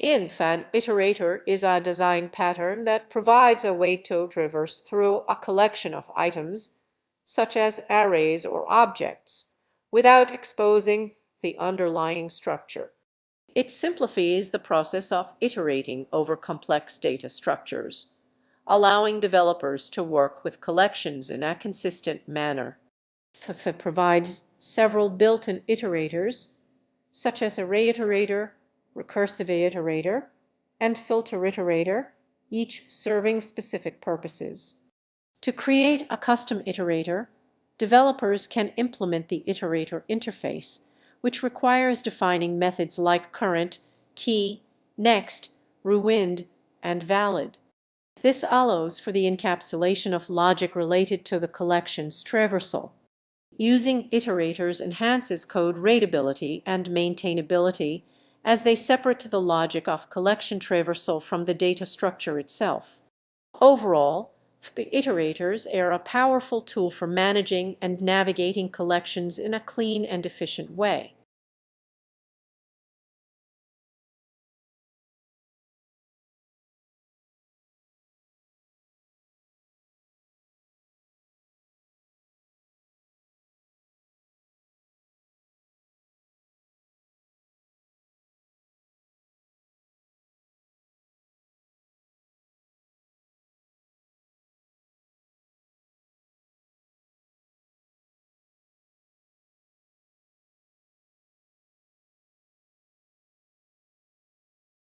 An iterator is a design pattern that provides a way to traverse through a collection of items, such as arrays or objects, without exposing the underlying structure. It simplifies the process of iterating over complex data structures, allowing developers to work with collections in a consistent manner. It provides several built-in iterators, such as arrayiterator, recursiveiterator, and filteriterator, each serving specific purposes. To create a custom iterator, developers can implement the iterator interface, which requires defining methods like current, key, next, rewind, and valid. This allows for the encapsulation of logic related to the collection's traversal. Using iterators enhances code readability and maintainability as they separate the logic of collection traversal from the data structure itself. Overall, the iterators are a powerful tool for managing and navigating collections in a clean and efficient way.